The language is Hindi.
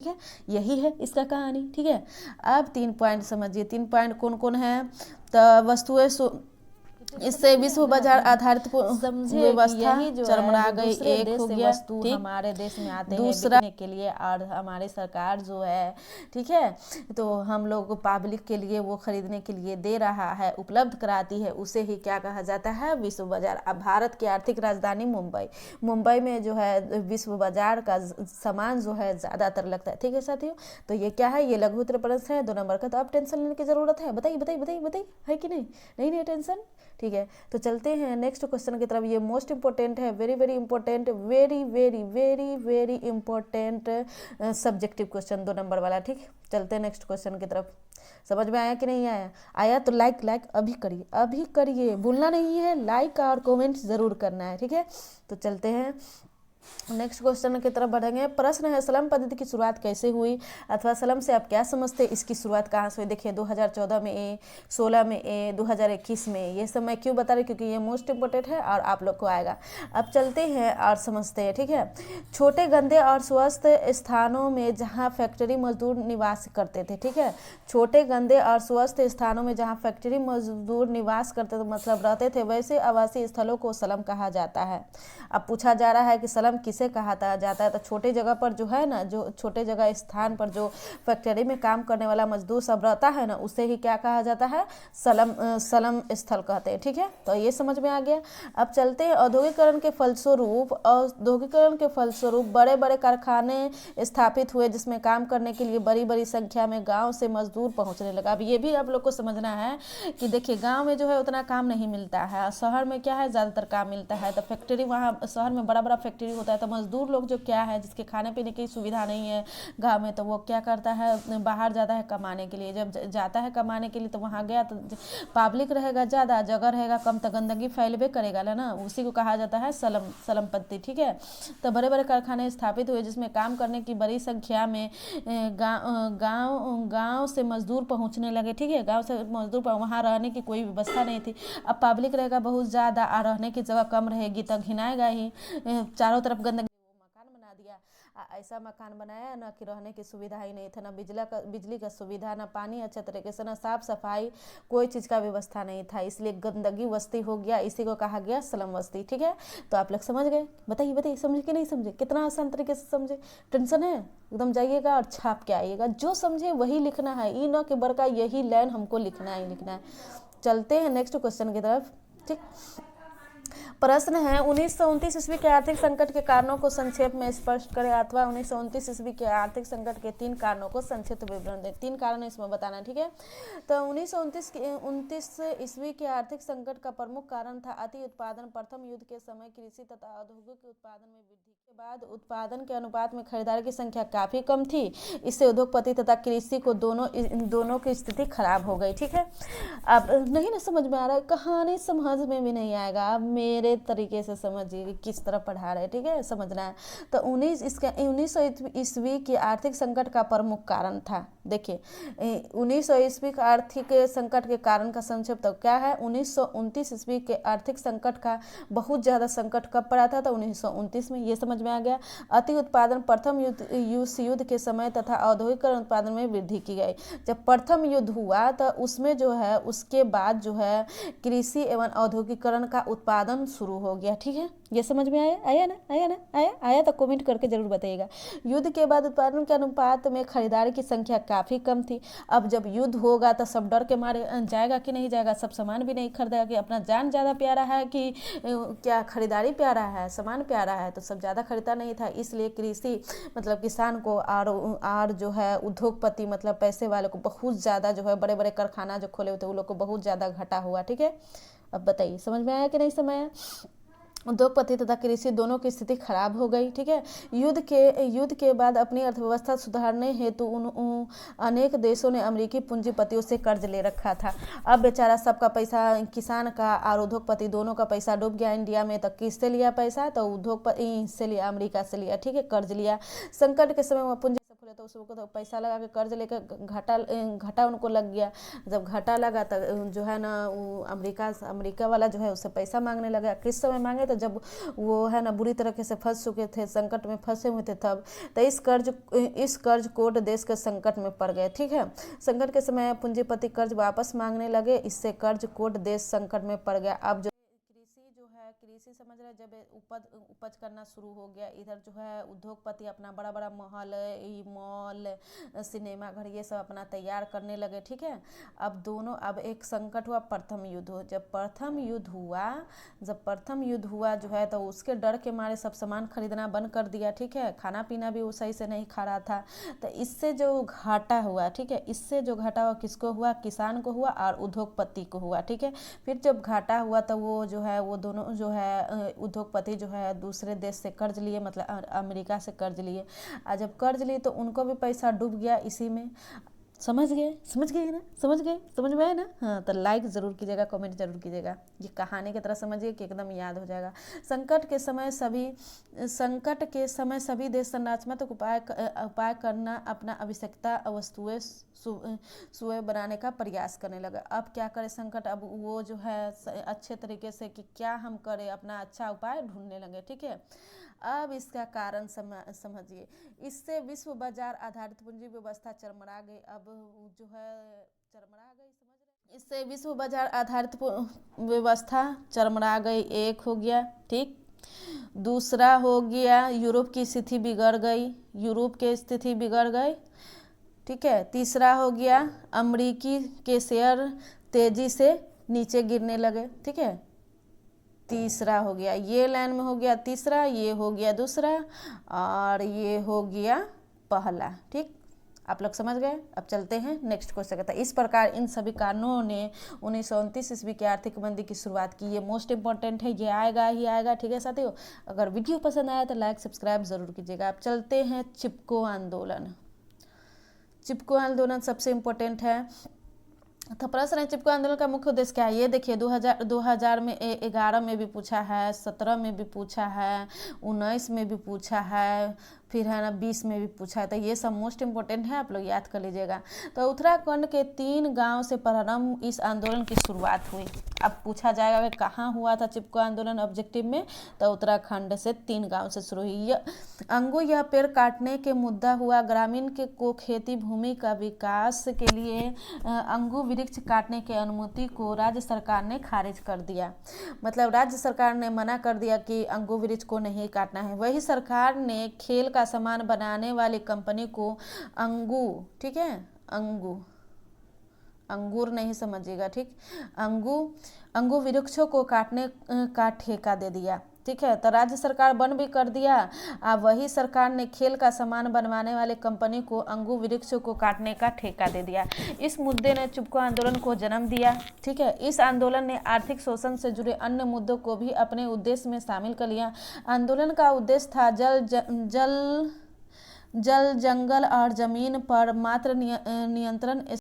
ठीक है, यही है इसका कहानी। ठीक है, अब 3 पॉइंट समझिए। 3 पॉइंट कौन कौन है? तो वस्तुएं इससे विश्व बाजार आधारित व्यवस्था चरमरा गई, एक हो गया। वस्तु हमारे देश में आते हैं दूसरा बिकने के लिए, और हमारी सरकार जो है, ठीक है, तो हम लोग को पब्लिक के लिए वो खरीदने के लिए दे रहा है, उपलब्ध कराती है, उसे ही क्या कहा जाता है? विश्व बाजार। अब भारत की आर्थिक राजधानी मुंबई में जो है विश्व बाजार का सामान जो है ज़्यादातर लगता है। ठीक है साथियों, तो ये क्या है? ये लघु उत्तर प्रश्न है 2 नंबर का। तो अब टेंशन लेने की जरूरत है? बताइए बताइए बताइए बताइए, है कि नहीं? नहीं टेंशन। ठीक है, तो चलते हैं नेक्स्ट क्वेश्चन की तरफ। ये मोस्ट इंपॉर्टेंट है, very very important, very very very very important subjective question 2 number वाला। ठीक, चलते हैं नेक्स्ट क्वेश्चन की तरफ। समझ में आया कि नहीं आया? आया तो लाइक अभी करिए, अभी करिए, भूलना नहीं है, लाइक और कमेंट जरूर करना है। ठीक है, तो चलते हैं नेक्स्ट क्वेश्चन की तरफ बढ़ेंगे। प्रश्न है, सलम पद्धति की शुरुआत कैसे हुई, अथवा सलम से आप क्या समझते हैं, इसकी शुरुआत कहाँ से हुई? देखिए 2014 में ए, 16 में ए, 2021 में। ये सब मैं क्यों बता रही, क्योंकि ये मोस्ट इंपोर्टेंट है और आप लोग को आएगा। अब चलते हैं और समझते हैं। ठीक है, छोटे गंदे और स्वस्थ स्थानों में जहाँ फैक्ट्री मजदूर निवास करते थे। ठीक है, छोटे गंदे और स्वस्थ स्थानों में जहाँ फैक्ट्री मजदूर निवास करते थे, मतलब रहते थे, वैसे आवासीय स्थलों को सलम कहा जाता है। अब पूछा जा रहा है कि सलम किसे कहा जाता है? तो छोटे जगह पर जो है ना, जो छोटे जगह स्थान पर जो फैक्ट्री में काम करने वाला मजदूर सब रहता है ना, उसे ही क्या कहा जाता है? सलम स्थल कहते हैं। ठीक है, तो ये समझ में आ गया। अब चलते हैं औद्योगिकरण के फलस्वरूप बड़े बड़े कारखाने स्थापित हुए, जिसमें काम करने के लिए बड़ी बड़ी संख्या में गाँव से मजदूर पहुँचने लगा। अब ये भी आप लोग को समझना है कि देखिए गाँव में जो है उतना काम नहीं मिलता है, शहर में क्या है ज़्यादातर काम मिलता है। तो फैक्ट्री वहाँ शहर में बड़ा बड़ा फैक्ट्री होता है, तो मजदूर लोग जो क्या है, जिसके खाने पीने की सुविधा नहीं है गांव में, तो वो क्या करता है? बाहर जाता है कमाने के लिए। जब जाता है कमाने के लिए तो वहाँ गया तो पब्लिक रहेगा ज़्यादा, जगह रहेगा कम, तो गंदगी फैलबे करेगा ना, उसी को कहा जाता है सलम पद्धति। ठीक है, तो बड़े बड़े कारखाने स्थापित हुए, जिसमें काम करने की बड़ी संख्या में गाँव से मजदूर पहुँचने लगे। ठीक है, गाँव से मजदूर, वहाँ रहने की कोई व्यवस्था नहीं थी। अब पब्लिक रहेगा बहुत ज़्यादा और रहने की जगह कम रहेगी, तो घिनाएगा ही, चारों तरफ गंदगी। मकान बना दिया, ऐसा मकान बनाया ना कि रहने की सुविधा ही नहीं था, ना बिजली का सुविधा, ना पानी अच्छे तरीके से, ना साफ सफाई, कोई चीज़ का व्यवस्था नहीं था, इसलिए गंदगी वस्ती हो गया, इसी को कहा गया सलम बस्ती। ठीक है, तो आप लोग समझ गए? बताइए बताइए, समझे कि नहीं समझे? कितना आसान तरीके से समझे? टेंशन है? एकदम जाइएगा और छाप के आइएगा, जो समझे वही लिखना है, ई ना कि बड़का यही लाइन हमको लिखना ही लिखना है। चलते हैं नेक्स्ट क्वेश्चन की तरफ। ठीक, प्रश्न है, 1929 ईस्वी के आर्थिक संकट के कारणों को संक्षेप में स्पष्ट करें, अथवा 1929 ईस्वी के आर्थिक संकट के 3 कारणों को संक्षिप्त विवरण दें। 3 कारण इसमें बताना। ठीक है, तो 1929 ईस्वी के आर्थिक संकट का प्रमुख कारण था अति उत्पादन। प्रथम युद्ध के समय कृषि तथा औद्योगिक उत्पादन में वृद्धि के बाद उत्पादन के अनुपात में खरीदार की संख्या काफी कम थी। इससे उद्योगपति तथा कृषि को दोनों की स्थिति खराब हो गई। ठीक है, अब नहीं ना समझ में आ रहा है, कहानी समझ में भी नहीं आएगा, अब मेरे तरीके से समझिए किस तरह पढ़ा रहे। ठीक है, समझना है। तो 1900 ईस्वी के आर्थिक संकट का प्रमुख कारण था। देखिए 1900 ईस्वी का आर्थिक संकट के कारण का संक्षेप तो क्या है? 1929 ईस्वी के आर्थिक संकट का बहुत ज़्यादा संकट कब पड़ा था? तो 1929 में। ये समझ में आ गया। अति उत्पादन प्रथम युद्ध के समय तथा औद्योगिकरण उत्पादन में वृद्धि की गई। जब प्रथम युद्ध हुआ तो उसमें जो है उसके बाद जो है कृषि एवं औद्योगिकरण का उत्पादन शुरू हो गया। ठीक है, ये समझ में आया ना? आया तो कमेंट करके जरूर बताइएगा। युद्ध के बाद उत्पादन के अनुपात में खरीदार की संख्या काफ़ी कम थी। अब जब युद्ध होगा तो सब डर के मारे जाएगा कि नहीं जाएगा, सब सामान भी नहीं खरीदेगा कि अपना जान ज़्यादा प्यारा है कि क्या खरीदारी प्यारा है, सामान प्यारा है, तो सब ज़्यादा खरीदा नहीं था। इसलिए कृषि मतलब किसान को और जो है उद्योगपति मतलब पैसे वाले को बहुत ज़्यादा जो है बड़े बड़े कारखाना जो खोले हुए थे उन लोग को बहुत ज़्यादा घाटा हुआ। ठीक है, अब बताइए समझ में आया कि नहीं समझ आया? उद्योगपति तथा कृषि दोनों की स्थिति खराब हो गई। ठीक है, युद्ध के बाद अपनी अर्थव्यवस्था सुधारने हेतु अनेक देशों ने अमेरिकी पूंजीपतियों से कर्ज ले रखा था। अब बेचारा सबका पैसा, किसान का और उद्योगपति दोनों का पैसा डूब गया इंडिया में। तो किससे लिया पैसा? तो उद्योगपति से लिया, अमेरिका से लिया। ठीक है, कर्ज लिया। संकट के समय में पूंजी गया तो उसको तो पैसा लगा के कर्ज लेकर घाटा उनको लग गया। जब घाटा लगा तो जो है ना वो अमेरिका वाला जो है उससे पैसा मांगने लगा। किस समय मांगे? तो जब वो है ना बुरी तरीके से फंस चुके थे, संकट में फंसे हुए थे तब। तो इस कर्ज कोट देश के संकट में पड़ गए। ठीक है, संकट के समय पूंजीपति कर्ज वापस मांगने लगे, इससे कर्ज कोट देश संकट में पड़ गया। अब जो कृषि समझ रहे, जब उपज करना शुरू हो गया, इधर जो है उद्योगपति अपना बड़ा बड़ा मॉल सिनेमा घर ये सब अपना तैयार करने लगे। ठीक है, अब एक संकट हुआ, प्रथम युद्ध हो। जब प्रथम युद्ध हुआ जो है तो उसके डर के मारे सब सामान खरीदना बंद कर दिया। ठीक है, खाना पीना भी वो सही से नहीं खा रहा था। तो इससे जो घाटा हुआ, ठीक है, इससे जो घाटा हुआ किसको हुआ? किसान को हुआ और उद्योगपति को हुआ। ठीक है, फिर जब घाटा हुआ तो वो जो है वो दोनों जो है उद्योगपति जो है दूसरे देश से कर्ज लिए, मतलब अमेरिका से कर्ज लिए। और जब कर्ज लिए तो उनको भी पैसा डूब गया इसी में। समझ गए ना? समझ में आए ना? हाँ, तो लाइक ज़रूर कीजिएगा, कमेंट जरूर कीजिएगा। ये कहानी की तरह समझिए कि एकदम याद हो जाएगा। संकट के समय सभी देश संरचनात्मक उपाय करना, अपना आवश्यकता वस्तुएं बनाने का प्रयास करने लगा। अब क्या करे संकट? अब वो जो है अच्छे तरीके से कि क्या हम करें, अपना अच्छा उपाय ढूंढने लगे। ठीक है, अब इसका कारण समझिए। इससे विश्व बाजार आधारित पूंजी व्यवस्था चरमरा गई। अब जो है चरमरा गई, समझ रहे? इससे विश्व बाजार आधारित व्यवस्था चरमरा गई, एक हो गया। ठीक, दूसरा हो गया यूरोप की स्थिति बिगड़ गई। ठीक है, तीसरा हो गया अमेरिकी के शेयर तेजी से नीचे गिरने लगे। ठीक है, तीसरा हो गया, ये लाइन में हो गया तीसरा, ये हो गया दूसरा और ये हो गया पहला। ठीक, आप लोग समझ गए। अब चलते हैं नेक्स्ट क्वेश्चन का। इस प्रकार इन सभी कारणों ने 1929 ईस्वी की आर्थिक मंदी की शुरुआत की। ये मोस्ट इंपॉर्टेंट है, ये आएगा ही आएगा। ठीक है साथियों, अगर वीडियो पसंद आया तो लाइक सब्सक्राइब जरूर कीजिएगा। अब चलते हैं चिपको आंदोलन सबसे इम्पोर्टेंट है। तो प्रश्न है, चिपको आंदोलन का मुख्य उद्देश्य क्या है? ये देखिए 2000 में 11 में भी पूछा है, 17 में भी पूछा है, 19 में भी पूछा है, फिर है ना 20 में भी पूछा है। तो ये सब मोस्ट इंपॉर्टेंट है, आप लोग याद कर लीजिएगा। तो उत्तराखंड के 3 गांव से प्रारंभ इस आंदोलन की शुरुआत हुई। अब पूछा जाएगा कि कहाँ हुआ था चिपको आंदोलन ऑब्जेक्टिव में? तो उत्तराखंड से 3 गांव से शुरू हुई। यह पेड़ काटने के मुद्दा हुआ। ग्रामीण को खेती भूमि का विकास के लिए अंगू वृक्ष काटने की अनुमति को राज्य सरकार ने खारिज कर दिया। मतलब राज्य सरकार ने मना कर दिया कि अंगू वृक्ष को नहीं काटना है। वही सरकार ने खेल का सामान बनाने वाली कंपनी को ठीक है, अंगूर नहीं समझिएगा। ठीक, अंगू वृक्षों को काटने का ठेका दे दिया। ठीक है, तो राज्य सरकार बंद भी कर दिया। वही सरकार ने खेल का सामान बनवाने वाले कंपनी को अंगू वृक्षों को काटने का ठेका दे दिया। इस मुद्दे ने चिपको आंदोलन को जन्म दिया। ठीक है, इस आंदोलन ने आर्थिक शोषण से जुड़े अन्य मुद्दों को भी अपने उद्देश्य में शामिल कर लिया। आंदोलन का उद्देश्य था जल जंगल और जमीन पर मात्र नियंत्रण